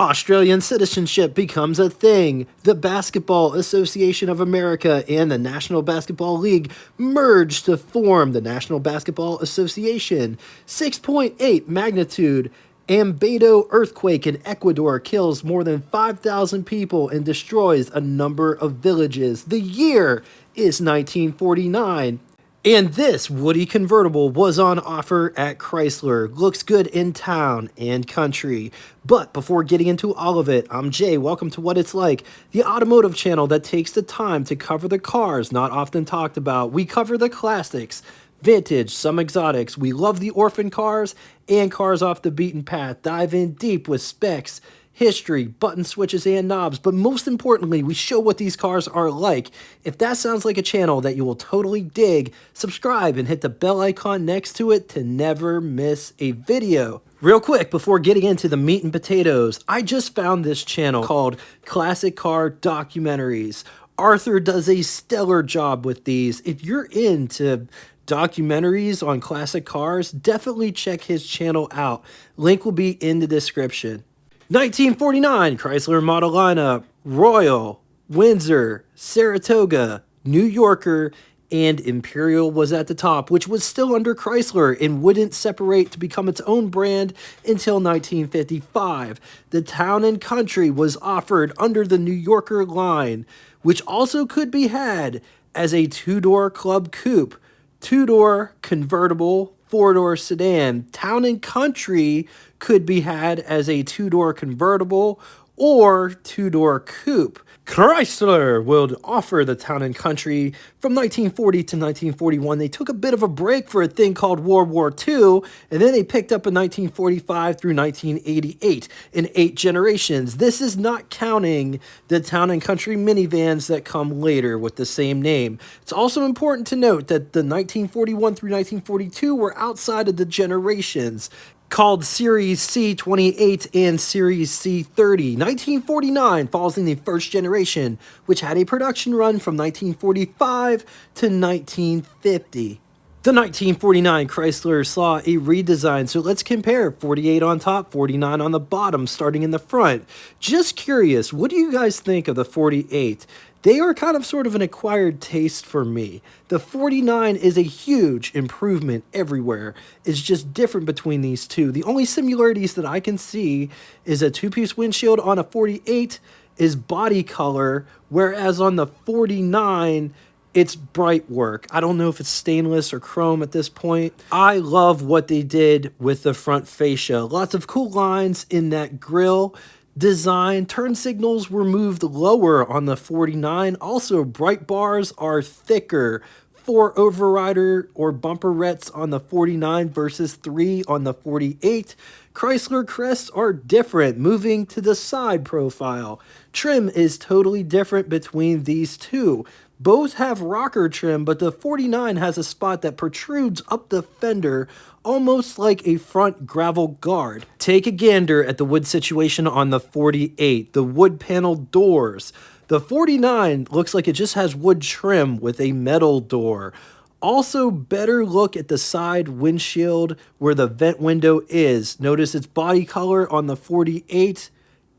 Australian citizenship becomes a thing. The Basketball Association of America and the National Basketball League merge to form the National Basketball Association. 6.8 magnitude Ambato earthquake in Ecuador kills more than 5,000 people and destroys a number of villages. The year is 1949. And this Woody convertible was on offer at Chrysler. Looks good in town and country. But before getting into all of it, I'm Jay. Welcome to What It's Like, the automotive channel that takes the time to cover the cars not often talked about. We cover the classics, vintage, some exotics. We love the orphan cars and cars off the beaten path. Dive in deep with specs, history, button switches, and knobs, but most importantly, we show what these cars are like. If that sounds like a channel that you will totally dig, subscribe and hit the bell icon next to it to never miss a video. Real quick, before getting into the meat and potatoes, I just found this channel called Classic Car Documentaries. Arthur does a stellar job with these. If you're into documentaries on classic cars, definitely check his channel out. Link will be in the description. 1949 Chrysler model lineup: Royal, Windsor, Saratoga, New Yorker, and Imperial was at the top, which was still under Chrysler and wouldn't separate to become its own brand until 1955. The Town and Country was offered under the New Yorker line, which also could be had as a two-door club coupe, two-door convertible, four-door sedan. Town and Country could be had as a two-door convertible or two-door coupe. Chrysler would offer the Town and Country from 1940 to 1941. They took a bit of a break for a thing called World War II, and then they picked up in 1945 through 1988 in 8 generations. This is not counting the Town and Country minivans that come later with the same name. It's also important to note that the 1941 through 1942 were outside of the generations, called Series C28 and Series C30. 1949 falls in the first generation, which had a production run from 1945 to 1950. The 1949 Chrysler saw a redesign, so let's compare 48 on top, 49 on the bottom, starting in the front. Just curious, what do you guys think of the 48? They are kind of sort of an acquired taste for me. The 49 is a huge improvement everywhere. It's just different between these two. The only similarities that I can see is a two-piece windshield on a 48 is body color, whereas on the 49, it's bright work. I don't know if it's stainless or chrome at this point. I love what they did with the front fascia. Lots of cool lines in that grille design. Turn signals were moved lower on the 49. Also, bright bars are thicker. 4 overrider or bumperettes on the 49 versus 3 on the 48. Chrysler crests are different, moving to the side profile. Trim is totally different between these two. Both have rocker trim, but the 49 has a spot that protrudes up the fender, almost like a front gravel guard. Take a gander at the wood situation on the 48, the wood panel doors. The 49 looks like it just has wood trim with a metal door. Also, better look at the side windshield where the vent window is. Notice its body color on the 48.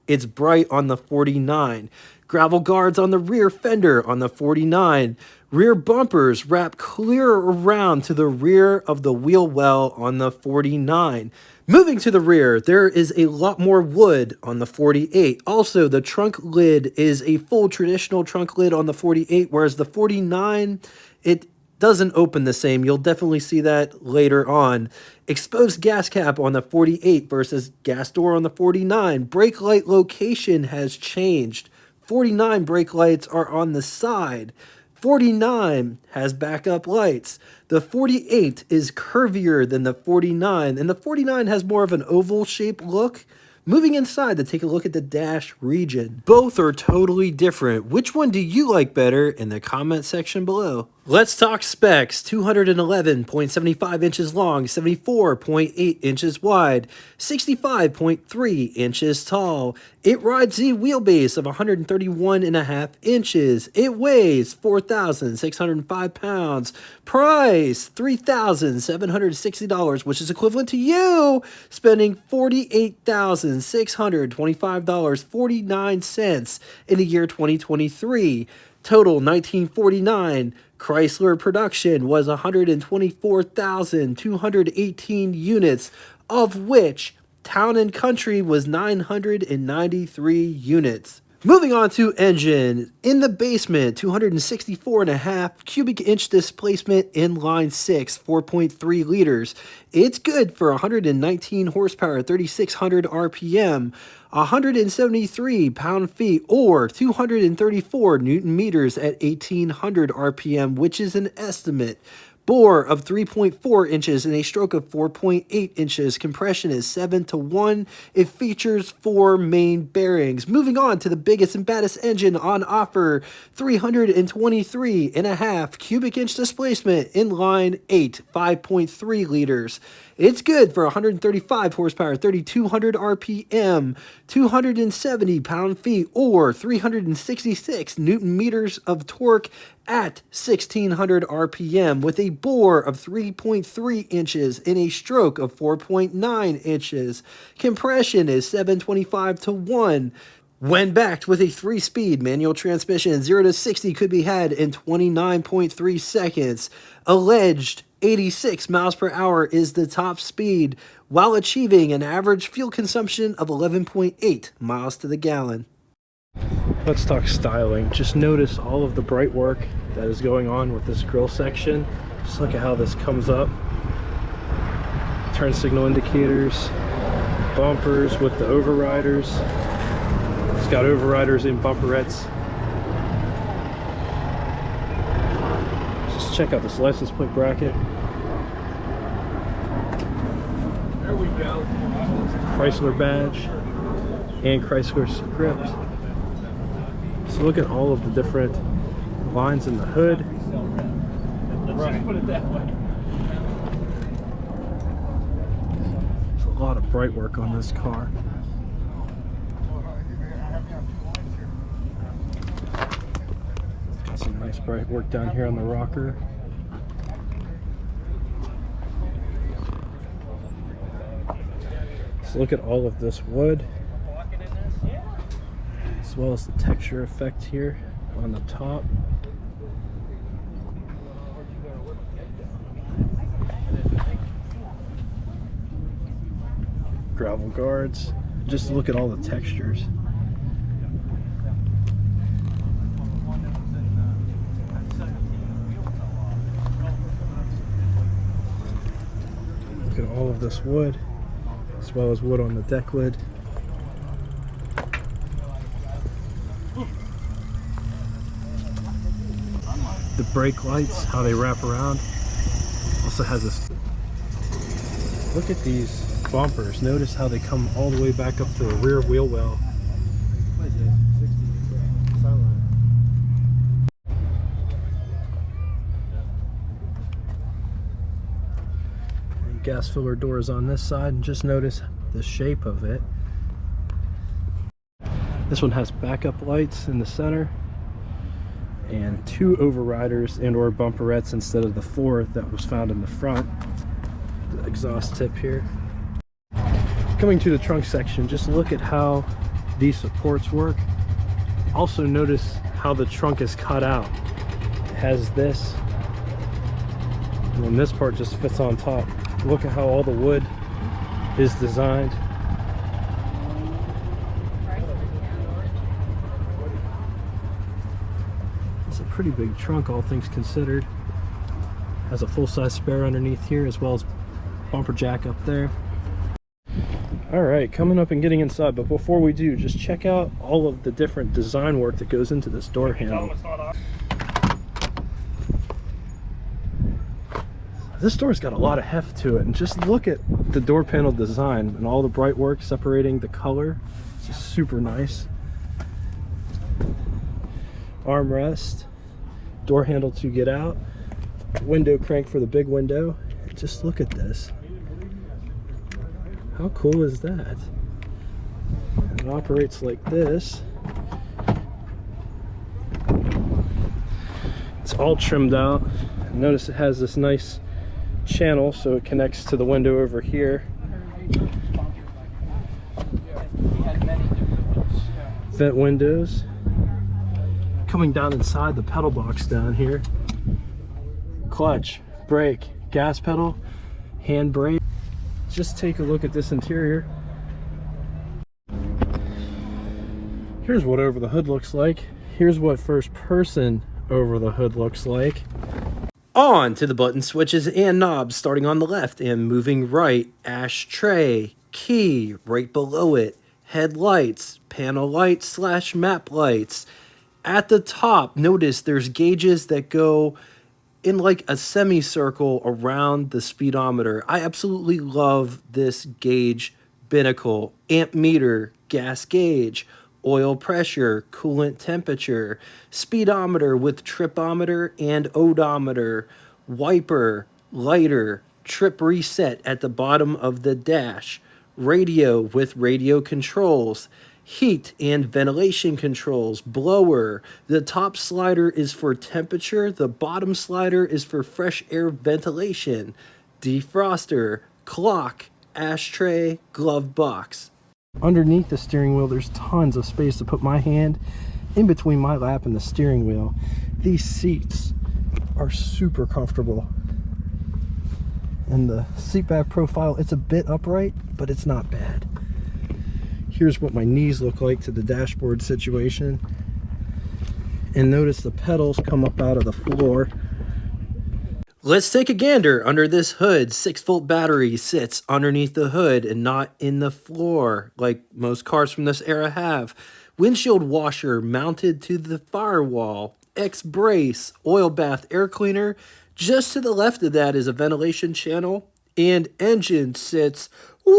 It's bright on the 49. Gravel guards on the rear fender on the 49. Rear bumpers wrap clear around to the rear of the wheel well on the 49. Moving to the rear, there is a lot more wood on the 48. Also, the trunk lid is a full traditional trunk lid on the 48, whereas the 49, it doesn't open the same. You'll definitely see that later on. Exposed gas cap on the 48 versus gas door on the 49. Brake light location has changed. 49 brake lights are on the side. 49 has backup lights. The 48 is curvier than the 49, and the 49 has more of an oval shape look. Moving inside to take a look at the dash region. Both are totally different. Which one do you like better in the comment section below? Let's talk specs. 211.75 inches long, 74.8 inches wide, 65.3 inches tall. It rides a wheelbase of 131.5 inches. It weighs 4,605 pounds. Price $3,760, which is equivalent to you spending $48,625.49 in the year 2023. Total 1949 Chrysler production was 124,218 units, of which Town and Country was 993 units. Moving on to engine. In the basement, 264.5 cubic inch displacement inline 6, 4.3 liters. It's good for 119 horsepower, 3,600 RPM, 173 pound-feet, or 234 newton meters at 1,800 RPM, which is an estimate. Bore of 3.4 inches and a stroke of 4.8 inches. Compression is 7-to-1. It features 4 main bearings. Moving on to the biggest and baddest engine on offer. 323.5 cubic inch displacement, inline 8, 5.3 liters. It's good for 135 horsepower, 3,200 RPM, 270 pound-feet, or 366 newton meters of torque at 1,600 RPM, with a bore of 3.3 inches and a stroke of 4.9 inches. Compression is 725-to-1. When backed with a 3-speed manual transmission, 0 to 60 could be had in 29.3 seconds. Alleged 86 miles per hour is the top speed, while achieving an average fuel consumption of 11.8 miles to the gallon. Let's talk styling. Just notice all of the bright work that is going on with this grille section. Just look at how this comes up. Turn signal indicators, bumpers with the overriders. It's got overriders and bumperettes. Just check out this license plate bracket. There we go. Chrysler badge and Chrysler script. So look at all of the different lines in the hood. Let's just put it that way. There's a lot of bright work on this car. Got some nice bright work down here on the rocker. So look at all of this wood, as well as the texture effect here on the top. Gravel guards. Just look at all the textures. Look at all of this wood, as well as wood on the deck lid. The brake lights, how they wrap around. Also has this. Look at these bumpers. Notice how they come all the way back up to the rear wheel well. And gas filler doors on this side, and just notice the shape of it. This one has backup lights in the center and 2 overriders and or bumperettes instead of the 4 that was found in the front. The exhaust tip here. Coming to the trunk section, just look at how these supports work. Also notice how the trunk is cut out. It has this, and then this part just fits on top. Look at how all the wood is designed. It's a pretty big trunk, all things considered. Has a full-size spare underneath here, as well as bumper jack up there. Alright, coming up and getting inside, but before we do, just check out all of the different design work that goes into this door handle. This door's got a lot of heft to it, and just look at the door panel design and all the bright work separating the color. It's just super nice. Armrest, door handle to get out. window crank for the big window. Just look at this. How cool is that? It operates like this. It's all trimmed out. Notice it has this nice channel so it connects to the window over here. Vent windows. Coming down inside the pedal box down here. Clutch, brake, gas pedal, hand brake. Just take a look at this interior. Here's what over the hood looks like. Here's what first person over the hood looks like. On to the button switches and knobs, starting on the left and moving right. Ashtray, key right below it, headlights, panel lights / map lights. At the top, notice there's gauges that go in like a semicircle around the speedometer. I absolutely love this gauge binnacle. Amp meter, gas gauge, oil pressure, coolant temperature, speedometer with tripometer and odometer, wiper, lighter, trip reset at the bottom of the dash, radio with radio controls, heat and ventilation controls, blower. The top slider is for temperature, the bottom slider is for fresh air ventilation, defroster, clock, ashtray, glove box. Underneath the steering wheel, there's tons of space to put my hand in between my lap and the steering wheel. These seats are super comfortable. And the seat back profile, it's a bit upright, but it's not bad. Here's what my knees look like to the dashboard situation. And notice the pedals come up out of the floor. Let's take a gander under this hood. 6-volt battery sits underneath the hood and not in the floor like most cars from this era have. Windshield washer mounted to the firewall. X-brace, oil bath air cleaner. Just to the left of that is a ventilation channel. And engine sits way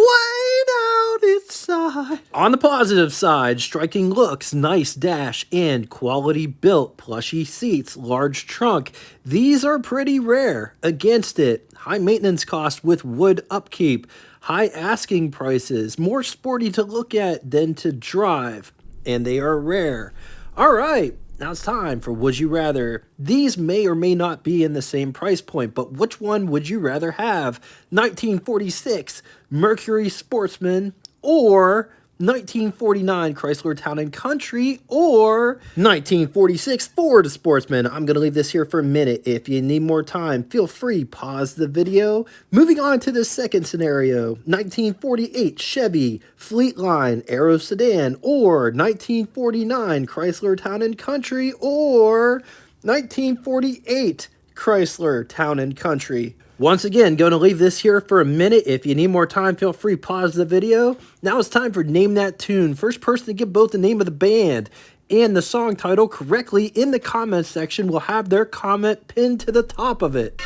down inside. On the positive side, striking looks, nice dash, and quality built plushy seats, large trunk. These are pretty rare. Against it, high maintenance cost with wood upkeep, high asking prices, more sporty to look at than to drive, and they are rare. All right. Now it's time for Would You Rather. These may or may not be in the same price point, but which one would you rather have? 1946 Mercury Sportsman or 1949 Chrysler Town & Country or 1946 Ford Sportsman? I'm going to leave this here for a minute. If you need more time, feel free, pause the video. Moving on to the second scenario, 1948 Chevy Fleetline Aero Sedan or 1949 Chrysler Town & Country or 1948 Chrysler Town & Country. Once again, going to leave this here for a minute. If you need more time, feel free, pause the video. Now it's time for Name That Tune. First person to get both the name of the band and the song title correctly in the comment section will have their comment pinned to the top of it.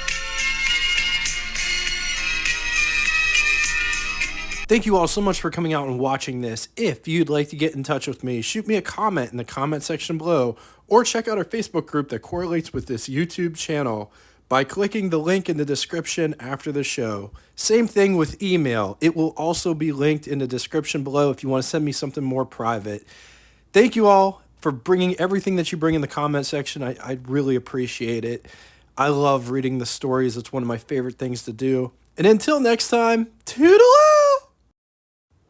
Thank you all so much for coming out and watching this. If you'd like to get in touch with me, shoot me a comment in the comment section below or check out our Facebook group that correlates with this YouTube channel by clicking the link in the description after the show. Same thing with email. It will also be linked in the description below if you want to send me something more private. Thank you all for bringing everything that you bring in the comment section. I really appreciate it. I love reading the stories. It's one of my favorite things to do. And until next time, toodaloo!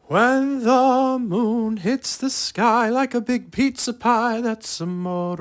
When the moon hits the sky like a big pizza pie, that's amore.